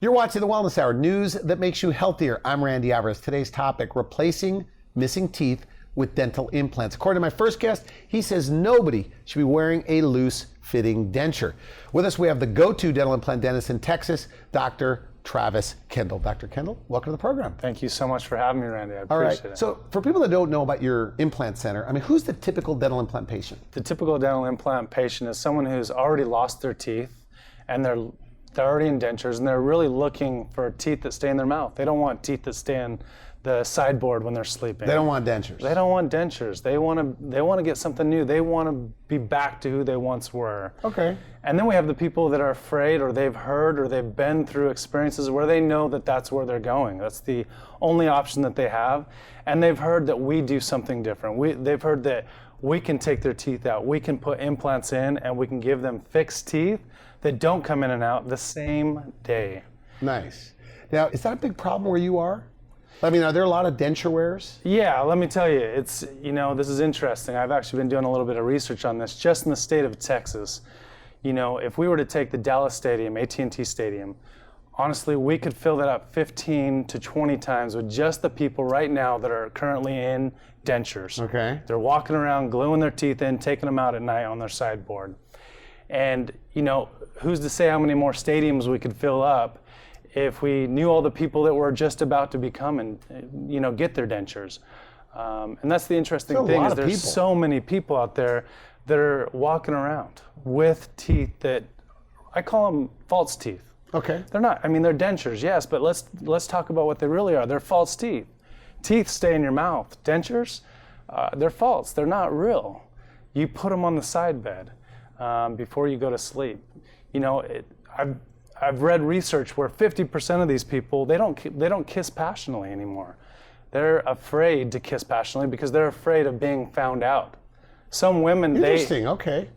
You're watching the Wellness Hour, news that makes you healthier. I'm Randy Alvarez. Today's topic, replacing missing teeth with dental implants. According to my first guest, he says nobody should be wearing a loose-fitting denture. With us, we have the go-to dental implant dentist in Texas, Dr. Travis Kendall. Dr. Kendall, welcome to the program. Thank you so much for having me, Randy. I appreciate it. So for people that don't know about your implant center, who's the typical dental implant patient? The typical dental implant patient is someone who's already lost their teeth and they're already in dentures and they're really looking for teeth that stay in their mouth. They don't want teeth that stay in the sideboard when they're sleeping. They don't want dentures. They don't want dentures. They want to get something new. They want to be back to who they once were. Okay. And then we have the people that are afraid, or they've heard, or they've been through experiences where they know that that's where they're going. That's the only option that they have. And they've heard that we do something different. They've heard that we can take their teeth out. We can put implants in and we can give them fixed teeth that don't come in and out the same day. Nice. Now, is that a big problem where you are? Are there a lot of denture wearers? Yeah, let me tell you, this is interesting. I've actually been doing a little bit of research on this just in the state of Texas. If we were to take the Dallas Stadium, AT&T Stadium, honestly, we could fill that up 15 to 20 times with just the people right now that are currently in dentures. Okay. They're walking around, gluing their teeth in, taking them out at night on their sideboard. And, who's to say how many more stadiums we could fill up if we knew all the people that were just about to become and, get their dentures. And that's the interesting thing is there's so many people out there that are walking around with teeth that, I call them false teeth. Okay. They're not, they're dentures, yes, but let's talk about what they really are. They're false teeth. Teeth stay in your mouth. Dentures, they're false. They're not real. You put them on the side bed before you go to sleep. I've read research where 50% of these people, they don't kiss passionately anymore. They're afraid to kiss passionately because they're afraid of being found out. Some women,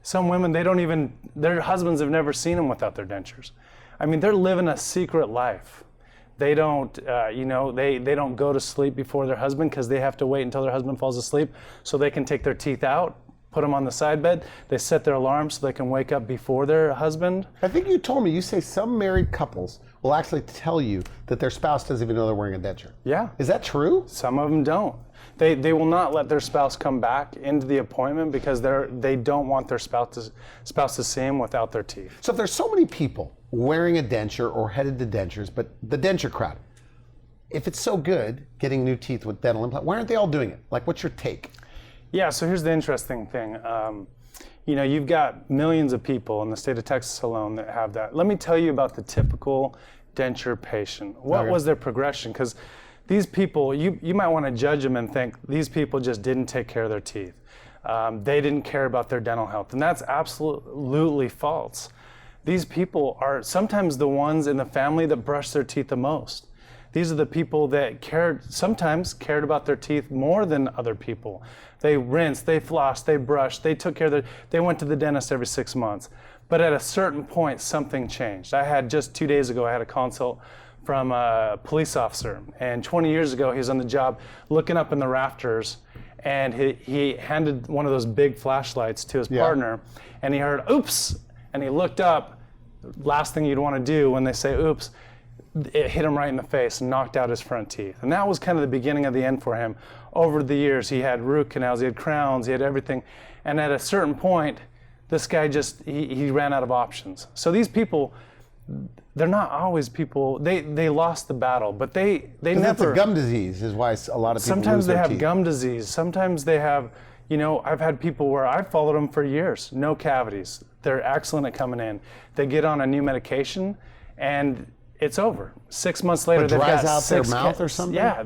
Some women, their husbands have never seen them without their dentures. They're living a secret life. They don't, they don't go to sleep before their husband because they have to wait until their husband falls asleep so they can take their teeth out, put them on the side bed. They set their alarm so they can wake up before their husband. I think you told me, you say some married couples will actually tell you that their spouse doesn't even know they're wearing a denture. Yeah. Is that true? Some of them don't. They will not let their spouse come back into the appointment because they don't want their spouse to see them without their teeth. So if there's so many people wearing a denture or headed to dentures, but the denture crowd, if it's so good getting new teeth with dental implant, why aren't they all doing it? What's your take? Yeah, so here's the interesting thing. You've got millions of people in the state of Texas alone that have that. Let me tell you about the typical denture patient. What was their progression? Because these people, you might want to judge them and think these people just didn't take care of their teeth. They didn't care about their dental health, and that's absolutely false. These people are sometimes the ones in the family that brush their teeth the most. These are the people that sometimes cared about their teeth more than other people. They rinsed, they flossed, they brushed, they took care of they went to the dentist every 6 months. But at a certain point, something changed. Just 2 days ago, I had a consult from a police officer. And 20 years ago, he was on the job looking up in the rafters, and he handed one of those big flashlights to his partner, and he heard, oops, and he looked up. Last thing you'd want to do when they say oops, it hit him right in the face and knocked out his front teeth. And that was kind of the beginning of the end for him. Over the years, he had root canals, he had crowns, he had everything. And at a certain point, this guy he ran out of options. So these people, they're not always people, they lost the battle, but they never. It's a gum disease is why a lot of people sometimes lose their they have teeth. Gum disease. Sometimes they have, I've had people where I've followed them for years, no cavities. They're excellent at coming in. They get on a new medication and it's over. 6 months later, they've got out their mouth or something? Yeah,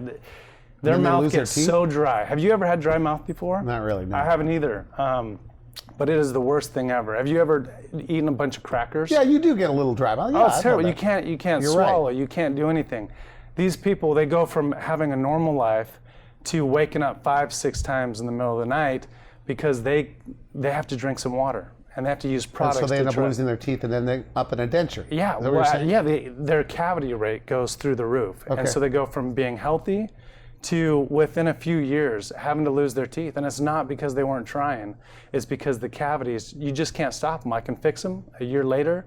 their mouth gets so dry. Have you ever had dry mouth before? Not really, no. I haven't either. But it is the worst thing ever. Have you ever eaten a bunch of crackers? Yeah, you do get a little dry mouth. Oh, it's terrible. You can't swallow. Right. You can't do anything. These people, they go from having a normal life to waking up 5-6 times in the middle of the night because they have to drink some water. And they have to use products. And so they end up losing their teeth and then they're up in a denture. Yeah, their cavity rate goes through the roof. Okay. And so they go from being healthy to within a few years having to lose their teeth. And it's not because they weren't trying. It's because the cavities, you just can't stop them. I can fix them. A year later,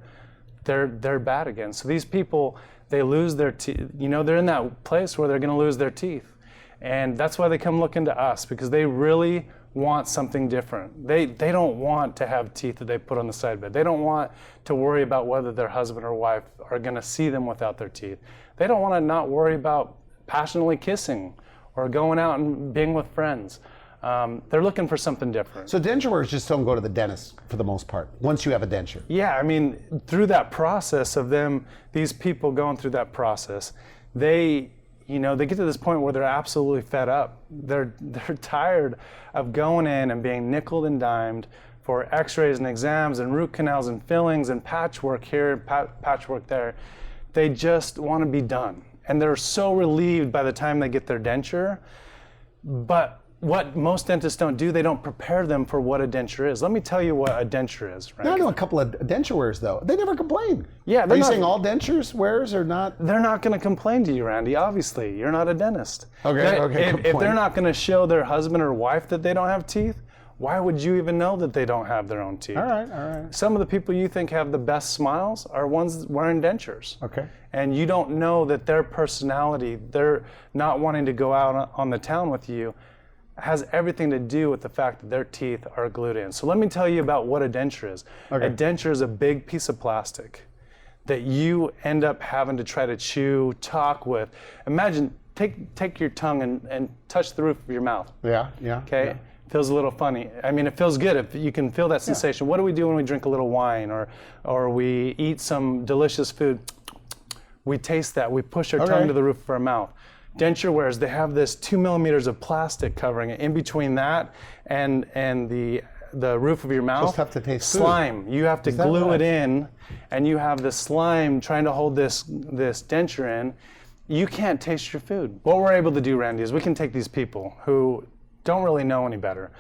they're bad again. So these people, they lose their teeth. You know, they're in that place where they're going to lose their teeth. And that's why they come looking to us, because they really want something different. They don't want to have teeth that they put on the side bed. They don't want to worry about whether their husband or wife are going to see them without their teeth. They don't want to not worry about passionately kissing or going out and being with friends. They're looking for something different. So denture wearers just don't go to the dentist for the most part, once you have a denture. Yeah, I mean, through that process of them, these people going through that process, they get to this point where they're absolutely fed up. They're tired of going in and being nickeled and dimed for x-rays and exams and root canals and fillings and patchwork here, patchwork there. They just want to be done. And they're so relieved by the time they get their denture. But what most dentists don't do, they don't prepare them for what a denture is. Let me tell you what a denture is, right? I know a couple of denture wearers, though. They never complain. Yeah, Are you saying all dentures wearers are not? They're not going to complain to you, Randy. Obviously, you're not a dentist. Okay, If they're not going to show their husband or wife that they don't have teeth, why would you even know that they don't have their own teeth? All right. Some of the people you think have the best smiles are ones wearing dentures. Okay. And you don't know that their personality, they're not wanting to go out on the town with you, has everything to do with the fact that their teeth are glued in. So let me tell you about what a denture is. Okay. A denture is a big piece of plastic that you end up having to try to chew, talk with. Imagine, take your tongue and touch the roof of your mouth. Yeah. Okay? Yeah. Feels a little funny. I mean, it feels good if you can feel that sensation. What do we do when we drink a little wine or we eat some delicious food? We taste that. We push our tongue to the roof of our mouth. Denture wearers, they have this 2 millimeters of plastic covering it. In between that and the roof of your mouth, Just have to taste food. slime. You have to glue it in, and you have the slime trying to hold this denture in. You can't taste your food. What we're able to do, Randy, is we can take these people who don't really know any better.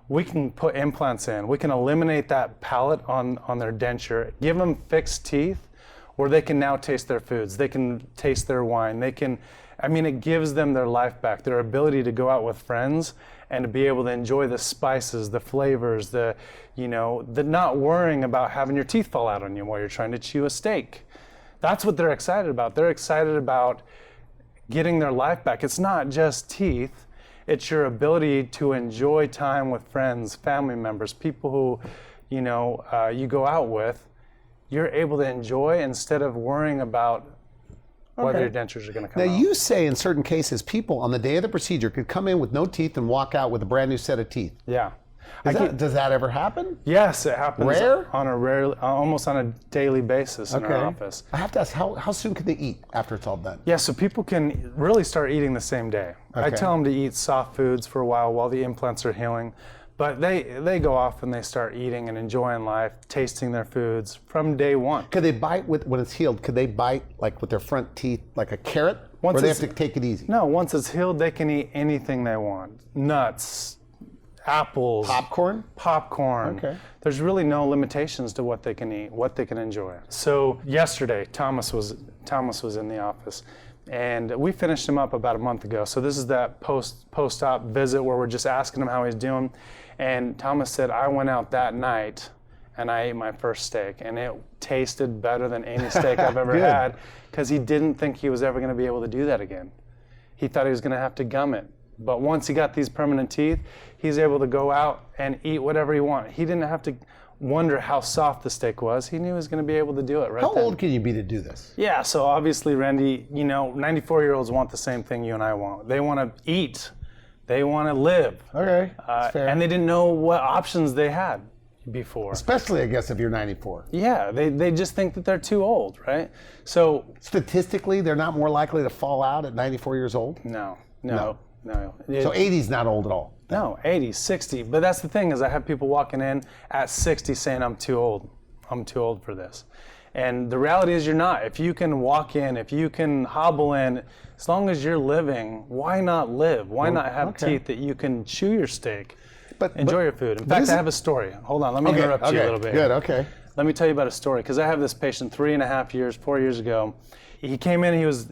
We can put implants in. We can eliminate that palate on their denture, give them fixed teeth where they can now taste their foods. They can taste their wine. It gives them their life back, their ability to go out with friends and to be able to enjoy the spices, the flavors, the not worrying about having your teeth fall out on you while you're trying to chew a steak. That's what they're excited about. They're excited about getting their life back. It's not just teeth. It's your ability to enjoy time with friends, family members, people who, you go out with. You're able to enjoy instead of worrying about whether your dentures are going to come out. Now, you say in certain cases, people on the day of the procedure could come in with no teeth and walk out with a brand new set of teeth. Yeah. Does that ever happen? Yes, it happens. Rare? Almost on a daily basis in our office. I have to ask, how soon can they eat after it's all done? Yeah, so people can really start eating the same day. I Okay. tell them to eat soft foods for a while the implants are healing. But they go off and they start eating and enjoying life, tasting their foods from day one. Could they bite when it's healed? Could they bite like with their front teeth like a carrot? Once or they have to take it easy? No, once it's healed, they can eat anything they want. Nuts, apples. Popcorn? Popcorn. Okay. There's really no limitations to what they can eat, what they can enjoy. So yesterday, Thomas was in the office, and we finished him up about a month ago. So this is that post-op visit where we're just asking him how he's doing. And Thomas said, I went out that night and I ate my first steak, and it tasted better than any steak I've ever had, because he didn't think he was ever going to be able to do that again. He thought he was going to have to gum it. But once he got these permanent teeth, he's able to go out and eat whatever he wanted. He didn't have to wonder how soft the steak was. He knew he was going to be able to do it right How then. old can you be to do this? Yeah, so obviously, Randy, 94-year-olds want the same thing you and I want. They want to eat. They want to live. Okay, that's fair. And they didn't know what options they had before. Especially, I guess, if you're 94. Yeah, they just think that they're too old, right? So Statistically, they're not more likely to fall out at 94 years old? no. So 80's not old at all? No, 80, 60. But that's the thing, is I have people walking in at 60 saying, I'm too old. I'm too old for this. And the reality is you're not. If you can walk in, if you can hobble in, as long as you're living, why not live? Why not have teeth that you can chew your steak, enjoy your food? In fact, I have a story. Hold on, let me interrupt you a little bit. Good, okay. Let me tell you about a story, because I have this patient 4 years ago. He came in, he was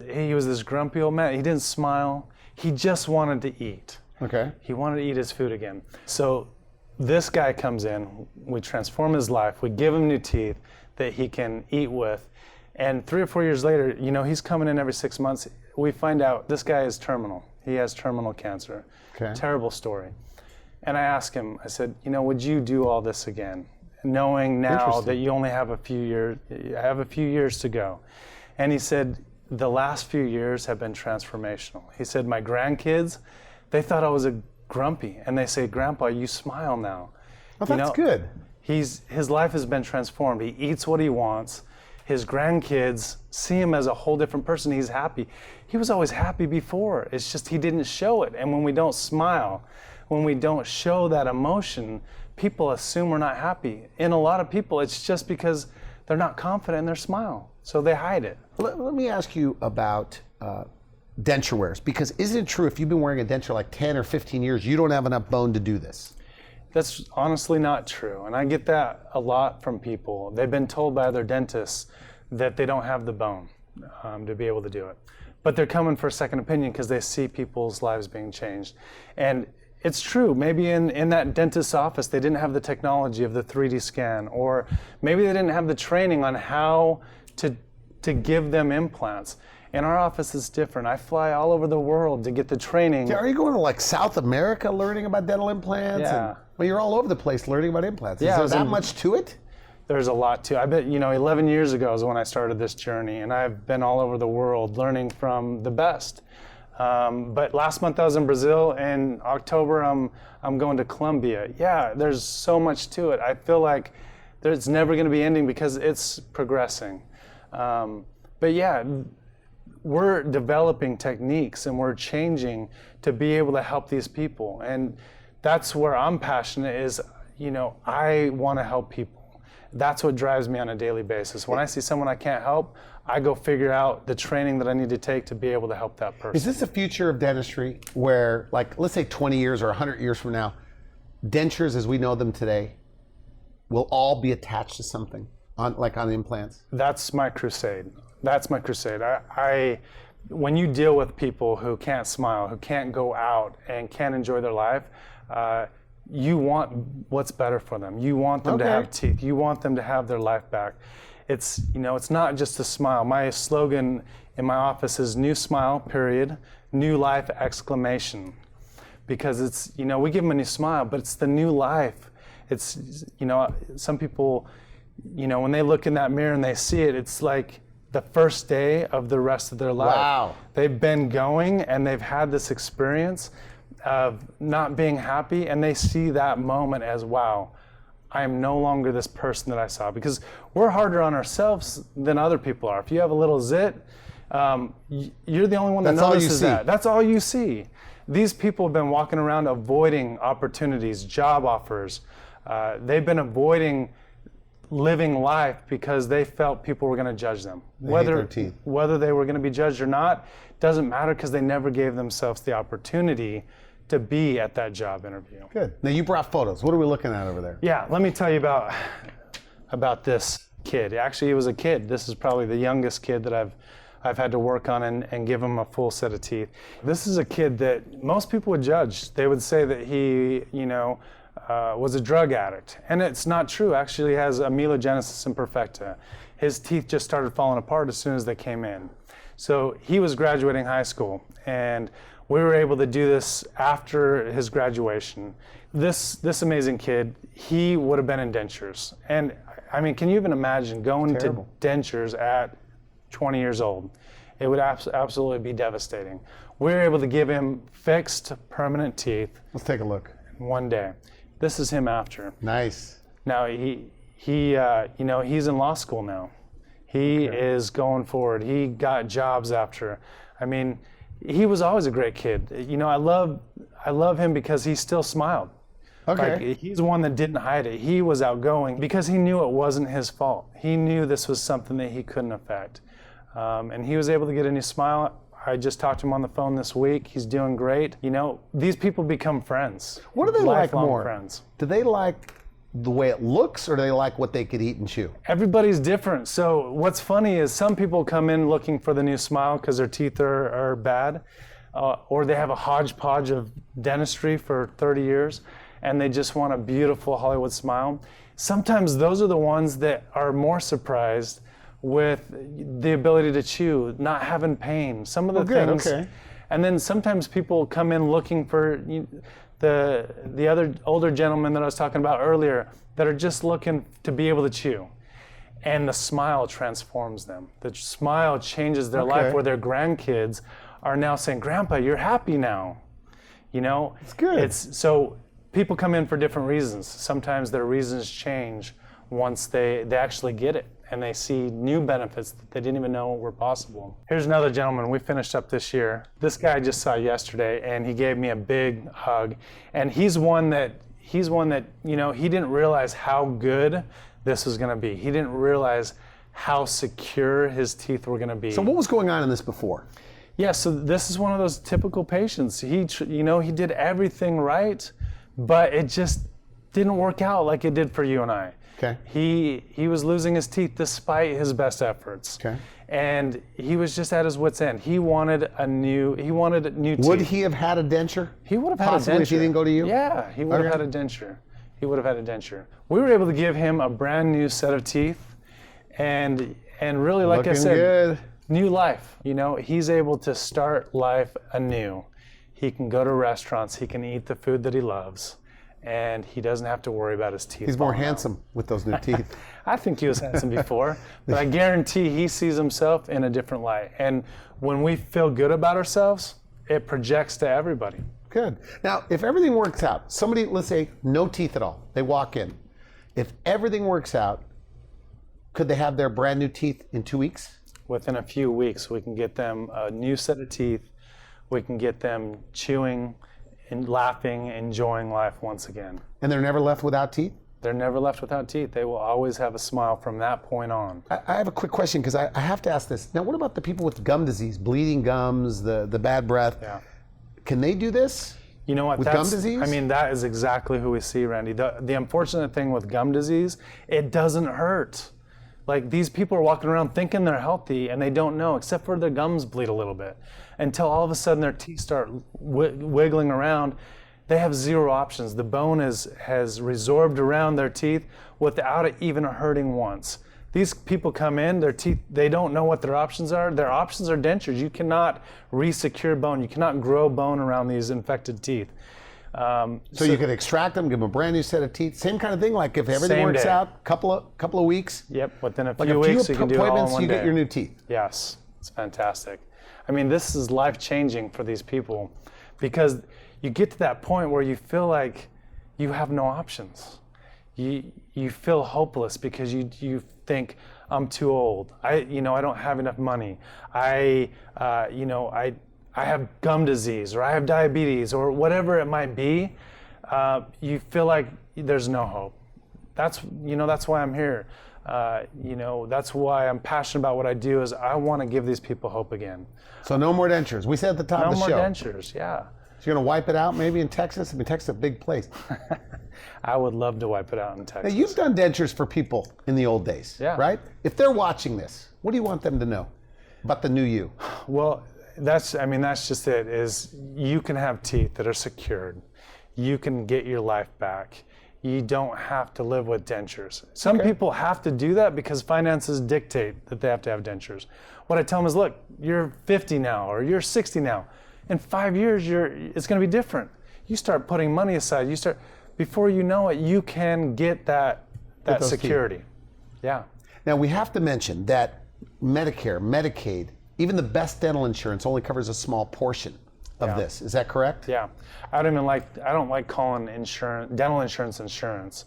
this grumpy old man. He didn't smile. He just wanted to eat. Okay. He wanted to eat his food again. So this guy comes in, we transform his life, we give him new teeth that he can eat with, And 3 or 4 years later, he's coming in every 6 months. We find out this guy is terminal. He has terminal cancer. Okay. Terrible story. And I asked him, I said, would you do all this again, knowing now that you only have a few years to go? And he said, the last few years have been transformational. He said, my grandkids, they thought I was a grumpy, and they say, Grandpa, you smile now. Well, that's good. His life has been transformed. He eats what he wants. His grandkids see him as a whole different person. He's happy. He was always happy before. It's just he didn't show it. And when we don't smile, when we don't show that emotion, people assume we're not happy. In a lot of people, it's just because they're not confident in their smile, so they hide it. Let me ask you about denture wears, because isn't it true if you've been wearing a denture like 10 or 15 years, you don't have enough bone to do this? That's honestly not true, and I get that a lot from people. They've been told by their dentists that they don't have the bone to be able to do it. But they're coming for a second opinion because they see people's lives being changed. And it's true, maybe in that dentist's office they didn't have the technology of the 3D scan, or maybe they didn't have the training on how to give them implants. In our office, it's different. I fly all over the world to get the training. Are you going to like South America learning about dental implants? Yeah. Well, you're all over the place learning about implants. Is there that much to it? There's a lot to it. I bet, 11 years ago is when I started this journey, and I've been all over the world learning from the best. But last month I was in Brazil. In October, I'm going to Colombia. Yeah, there's so much to it. I feel like it's never going to be ending because it's progressing. But yeah, we're developing techniques and we're changing to be able to help these people. And that's where I'm passionate is, I want to help people. That's what drives me on a daily basis. When I see someone I can't help, I go figure out the training that I need to take to be able to help that person. Is this the future of dentistry where, like, let's say 20 years or 100 years from now, dentures as we know them today will all be attached to something, on implants? That's my crusade. When you deal with people who can't smile, who can't go out and can't enjoy their life, you want what's better for them. You want them to have teeth. You want them to have their life back. It's not just a smile. My slogan in my office is new smile, period, new life, exclamation. Because it's, we give them a new smile, but it's the new life. It's, some people, when they look in that mirror and they see it, it's like the first day of the rest of their life. Wow. They've been going and they've had this experience of not being happy, and they see that moment as, wow, I am no longer this person that I saw. Because we're harder on ourselves than other people are. If you have a little zit, you're the only one that notices that. That's all you see. These people have been walking around avoiding opportunities, job offers. They've been avoiding living life because they felt people were going to judge them. Whether they were going to be judged or not doesn't matter, because they never gave themselves the opportunity to be at that job interview. Good. Now you brought photos. What are we looking at over there? Yeah, let me tell you about this kid. Actually, he was a kid. This is probably the youngest kid that I've had to work on and give him a full set of teeth. This is a kid that most people would judge. They would say that he, was a drug addict. And it's not true. Actually, he has amelogenesis imperfecta. His teeth just started falling apart as soon as they came in. So he was graduating high school, and we were able to do this after his graduation. This amazing kid, he would have been in dentures. And I mean, can you even imagine going to dentures at 20 years old? It would absolutely be devastating. We were able to give him fixed, permanent teeth. Let's take a look. In one day. This is him after. Nice. Now he's in law school now. He is going forward. He got jobs after. I mean, he was always a great kid. I love him because he still smiled. Okay. Like, he's one that didn't hide it. He was outgoing because he knew it wasn't his fault. He knew this was something that he couldn't affect. And he was able to get a new smile. I just talked to him on the phone this week. He's doing great. These people become friends. What do they like more? Friends. Do they like the way it looks, or do they like what they could eat and chew? Everybody's different. So what's funny is some people come in looking for the new smile because their teeth are bad, or they have a hodgepodge of dentistry for 30 years, and they just want a beautiful Hollywood smile. Sometimes those are the ones that are more surprised with the ability to chew, not having pain, some of the things. Okay. And then sometimes people come in looking for the other older gentleman that I was talking about earlier that are just looking to be able to chew. And the smile transforms them. The smile changes their life, where their grandkids are now saying, "Grandpa, you're happy now." You know? It's good. So people come in for different reasons. Sometimes their reasons change once they actually get it and they see new benefits that they didn't even know were possible. Here's another gentleman we finished up this year. This guy I just saw yesterday, and he gave me a big hug. And he's one that, you know, he didn't realize how good this was gonna be. He didn't realize how secure his teeth were gonna be. So what was going on in this before? Yeah, so this is one of those typical patients. He did everything right, but it just didn't work out like it did for you and I. Okay. He was losing his teeth despite his best efforts. Okay. And he was just at his wit's end. He wanted new teeth. Would he have had a denture? He would have had Possibly a denture. if he didn't go to you? Yeah, he would have had a denture. He would have had a denture. We were able to give him a brand new set of teeth, and really, like I Looking said, good. new life. You know, he's able to start life anew. He can go to restaurants. He can eat the food that he loves, and he doesn't have to worry about his teeth. He's more falling out. handsome with those new teeth. I think he was handsome before, but I guarantee he sees himself in a different light. And when we feel good about ourselves, it projects to everybody. Good. Now, if everything works out, somebody, let's say, no teeth at all, they walk in. If everything works out, could they have their brand new teeth in 2 weeks? Within a few weeks, we can get them a new set of teeth. We can get them chewing and laughing, enjoying life once again. And they're never left without teeth? They're never left without teeth. They will always have a smile from that point on. I have a quick question, because I have to ask this. Now, what about the people with gum disease, bleeding gums, the bad breath? Yeah. Can they do this? You know what? With gum disease? I mean, that is exactly who we see, Randy. The unfortunate thing with gum disease, it doesn't hurt. Like, these people are walking around thinking they're healthy, and they don't know, except for their gums bleed a little bit. Until all of a sudden their teeth start wiggling around, they have zero options. The bone has resorbed around their teeth without it even hurting once. These people come in, their teeth, they don't know what their options are. Their options are dentures. You cannot re-secure bone. You cannot grow bone around these infected teeth. So you could extract them, give them a brand new set of teeth. Same kind of thing, like if everything Same works day. out, couple of weeks. Yep, within a Like few a few weeks, you can do it all in appointments, one you day. get your new teeth. Yes, it's fantastic. I mean, this is life-changing for these people, because you get to that point where you feel like you have no options. You feel hopeless because you think, I'm too old. I don't have enough money. I have gum disease, or I have diabetes, or whatever it might be. You feel like there's no hope. That's why I'm here. That's why I'm passionate about what I do, is I want to give these people hope again. So no more dentures. We said at the top No of the more show. dentures, yeah. So you're going to wipe it out maybe in Texas? I mean, Texas is a big place. I would love to wipe it out in Now, Texas. you've done dentures for people in the old days, Yeah. right? If they're watching this, what do you want them to know about the new you? Well, that's just it, is you can have teeth that are secured. You can get your life back. You don't have to live with dentures. Some people have to do that because finances dictate that they have to have dentures. What I tell them is, look, you're 50 now, or you're 60 now. In 5 years, it's going to be different. You start putting money aside. Before you know it, you can get that those security. teeth. Yeah. Now, we have to mention that Medicare, Medicaid, even the best dental insurance only covers a small portion of this. Is that correct? Yeah. I don't like calling dental insurance insurance.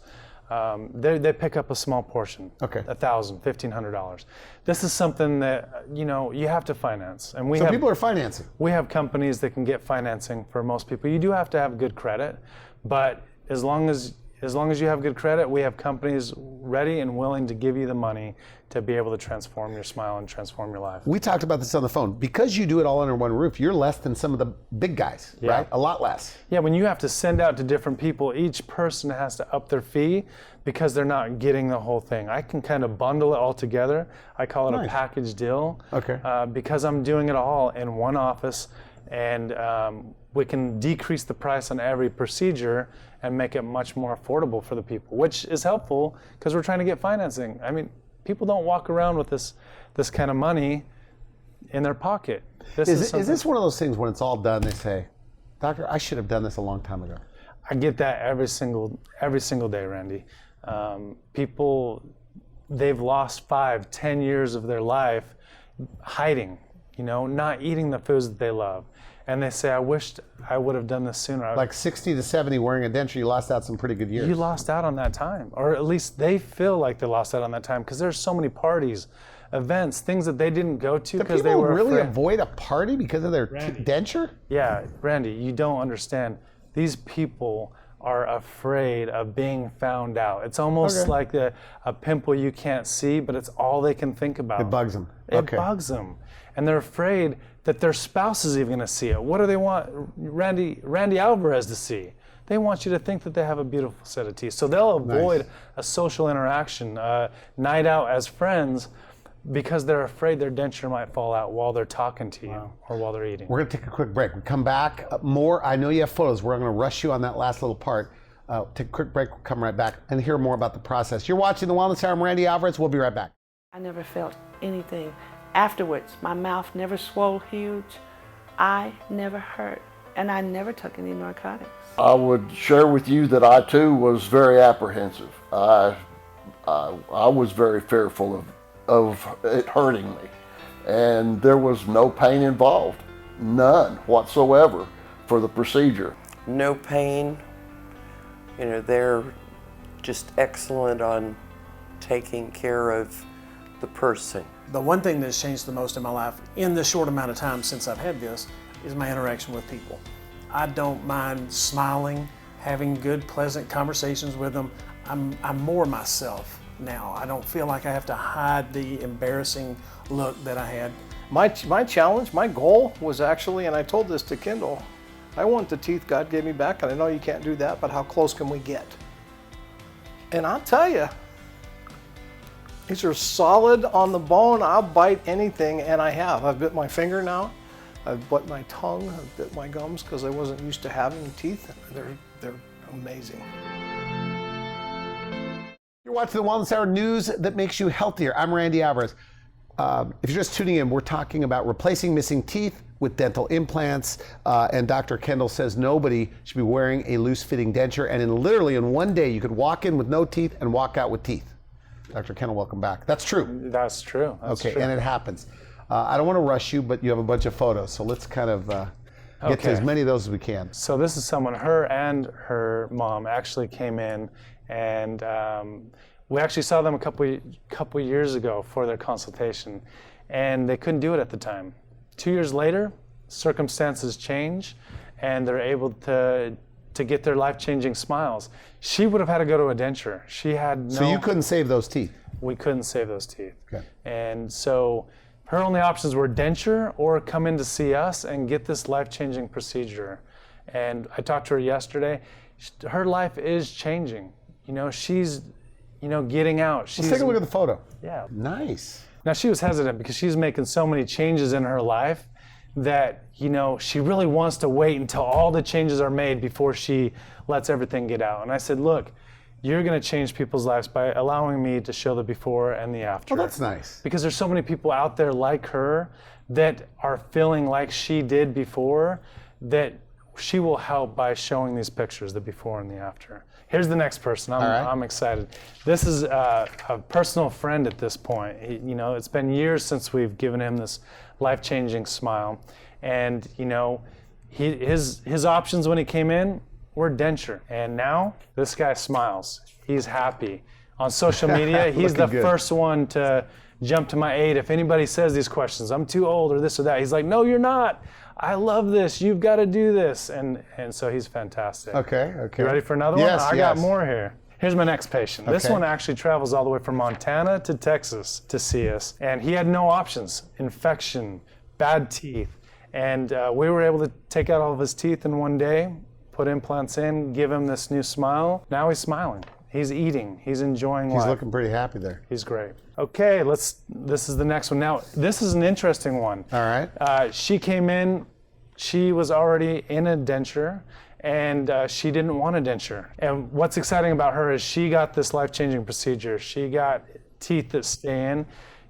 They pick up a small portion. Okay. $1,000, $1,500. This is something that you have to finance, and So people are financing. we have companies that can get financing for most people. You do have to have good credit, but as long as you have good credit, we have companies ready and willing to give you the money to be able to transform your smile and transform your life. We talked about this on the phone. Because you do it all under one roof, you're less than some of the big guys, right? A lot less. Yeah, when you have to send out to different people, each person has to up their fee because they're not getting the whole thing. I can kind of bundle it all together. I call it a package deal. Okay. Because I'm doing it all in one office, and we can decrease the price on every procedure and make it much more affordable for the people, which is helpful because we're trying to get financing. I mean, People don't walk around with this kind of money in their pocket. Is this one of those things when it's all done, they say, "Doctor, I should have done this a long time ago"? I get that every single day, Randy. People, they've lost 5-10 years of their life hiding, not eating the foods that they love. And they say, I wished I would have done this sooner. Like 60 to 70 wearing a denture, you lost out some pretty good years. You lost out on that time. Or at least they feel like they lost out on that time because there's so many parties, events, things that they didn't go to because they were really afraid. avoid a party because of their denture? Yeah, Randy, you don't understand. These people are afraid of being found out. It's almost like a pimple you can't see, but it's all they can think about. It bugs them. It bugs them. And they're afraid that their spouse is even going to see it. What do they want Randy Alvarez to see? They want you to think that they have a beautiful set of teeth. So they'll avoid a social interaction, night out as friends, because they're afraid their denture might fall out while they're talking to you or while they're eating. We're going to take a quick break. We come back, more. I know you have photos. We're going to rush you on that last little part. Take a quick break. We'll come right back and hear more about the process. You're watching The Wellness Hour. I'm Randy Alvarez. We'll be right back. I never felt anything. Afterwards, my mouth never swole huge. I never hurt. And I never took any narcotics. I would share with you that I too was very apprehensive. I was very fearful of it hurting me. And there was no pain involved, none whatsoever for the procedure. No pain. They're just excellent on taking care of the person. The one thing that's changed the most in my life in the short amount of time since I've had this is my interaction with people. I don't mind smiling, having good, pleasant conversations with them. I'm more myself now. I don't feel like I have to hide the embarrassing look that I had. My challenge, my goal was actually, and I told this to Kendall, I want the teeth God gave me back, and I know you can't do that, but how close can we get? And I'll tell you, these are solid on the bone. I'll bite anything, and I have. I've bit my finger now. I've bit my tongue. I've bit my gums because I wasn't used to having teeth. They're amazing. You're watching The Wellness Hour, news that makes you healthier. I'm Randy Alvarez. If you're just tuning in, we're talking about replacing missing teeth with dental implants. And Dr. Kendall says nobody should be wearing a loose-fitting denture. And literally in one day, you could walk in with no teeth and walk out with teeth. Dr. Kendall, welcome back. That's true. That's true. That's true. And it happens. I don't want to rush you, but you have a bunch of photos. So let's kind of get to as many of those as we can. So this is someone, her and her mom actually came in, and we actually saw them a couple years ago for their consultation, and they couldn't do it at the time. 2 years later, circumstances change, and they're able to get their life-changing smiles. She would have had to go to a denture. She had no... So you couldn't save those teeth? We couldn't save those teeth. Okay. And so her only options were denture or come in to see us and get this life-changing procedure. And I talked to her yesterday. Her life is changing. She's, getting out. Let's take a look at the photo. Yeah. Nice. Now, she was hesitant because she's making so many changes in her life that, she really wants to wait until all the changes are made before she lets everything get out. And I said, look, you're going to change people's lives by allowing me to show the before and the after. Oh, that's nice. Because there's so many people out there like her that are feeling like she did before, that she will help by showing these pictures, the before and the after. Here's the next person. I'm excited. This is a personal friend at this point. It's been years since we've given him this life-changing smile. And, his options when he came in were denture. And now this guy smiles. He's happy. On social media, he's the first one to jump to my aid. If anybody says these questions, I'm too old or this or that, he's like, no, you're not. I love this. You've got to do this. And so he's fantastic. Okay. You ready for another one? Yes, I got more here. Here's my next patient. This one actually travels all the way from Montana to Texas to see us. And he had no options. Infection, bad teeth. And we were able to take out all of his teeth in one day, put implants in, give him this new smile. Now he's smiling. He's eating. He's enjoying life. He's looking pretty happy there. He's great. Okay, this is the next one. Now, this is an interesting one. All right. She came in, she was already in a denture, and she didn't want a denture. And what's exciting about her is she got this life-changing procedure. She got teeth that stay in.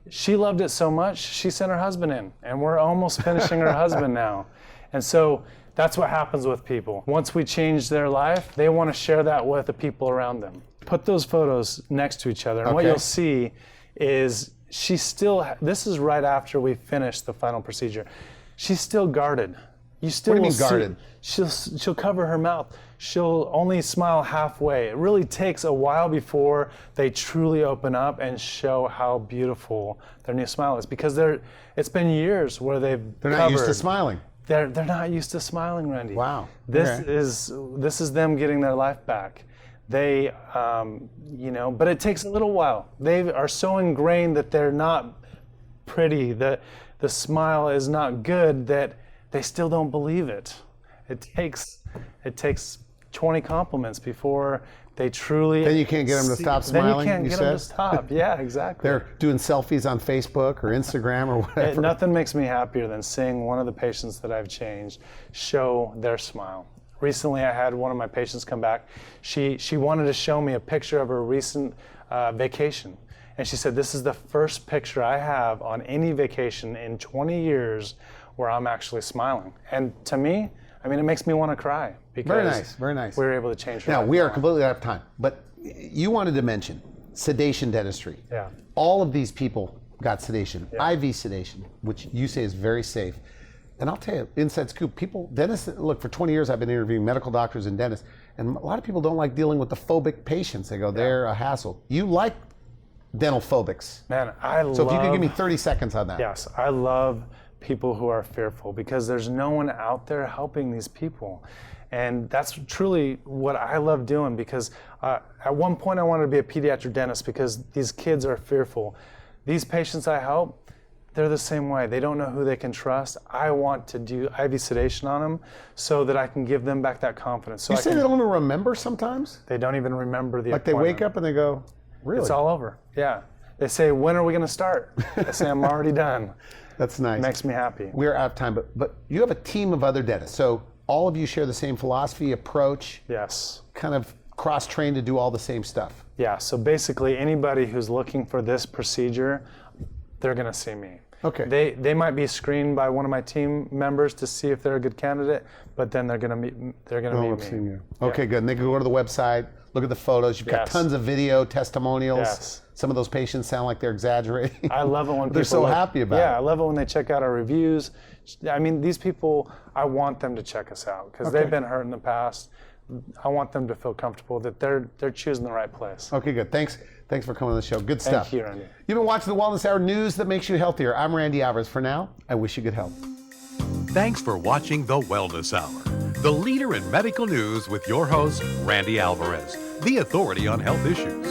She loved it so much, she sent her husband in, and we're almost finishing her husband now. And so that's what happens with people. Once we change their life, they want to share that with the people around them. Put those photos next to each other, and what Okay. you'll see is she's still, this is right after we finish the final procedure. She's still guarded. You still What do you will mean guarded? See, she'll cover her mouth. She'll only smile halfway. It really takes a while before they truly open up and show how beautiful their new smile is, because it's been years where they're not used to smiling. They're not used to smiling, Randy. Wow. This Okay. is them getting their life back. They, but it takes a little while. They are so ingrained that they're not pretty, that the smile is not good, that they still don't believe it. It takes 20 compliments before they truly. Then you can't get them to stop Then smiling, you can't you get said? them to stop. Yeah, exactly. They're doing selfies on Facebook or Instagram or whatever. Nothing makes me happier than seeing one of the patients that I've changed show their smile. Recently, I had one of my patients come back. She wanted to show me a picture of her recent vacation. And she said, this is the first picture I have on any vacation in 20 years where I'm actually smiling. And to me, I mean, it makes me want to cry because Very nice, very nice. we were able to change her Now, life. we are completely out of time, but you wanted to mention sedation dentistry. Yeah. All of these people got sedation, IV sedation, which you say is very safe. And I'll tell you, inside scoop, dentists, look, for 20 years I've been interviewing medical doctors and dentists, and a lot of people don't like dealing with the phobic patients. They go, they're a hassle. You like dental phobics. Man, I love. So if you could give me 30 seconds on that. Yes, I love people who are fearful because there's no one out there helping these people. And that's truly what I love doing, because at one point I wanted to be a pediatric dentist because these kids are fearful. These patients I help, they're the same way. They don't know who they can trust. I want to do IV sedation on them so that I can give them back that confidence. So You say they don't even remember sometimes? they don't even remember the Like they appointment. wake up and they go, really? It's all over. Yeah. They say, when are we going to start? I say, I'm already done. That's nice. It makes me happy. We're out of time, but you have a team of other dentists. So all of you share the same philosophy, approach, Yes. kind of cross-trained to do all the same stuff. Yeah, so basically anybody who's looking for this procedure, they're going to see me. Okay. They might be screened by one of my team members to see if they're a good candidate, but then they're going to meet me. I've seen you. Okay, good. And they can go to the website, look at the photos. You've got Yes. tons of video testimonials. Yes. Some of those patients sound like they're exaggerating. I love it when They're people so look- happy about Yeah, I it. love it when they check out our reviews. I mean, these people, I want them to check us out because they've been hurt in the past. I want them to feel comfortable that they're choosing the right place. Okay, good. Thanks for coming on the show. Good stuff. Thank you, Randy. You've been watching the Wellness Hour, news that makes you healthier. I'm Randy Alvarez. For now, I wish you good health. Thanks for watching The Wellness Hour, the leader in medical news with your host, Randy Alvarez, the authority on health issues.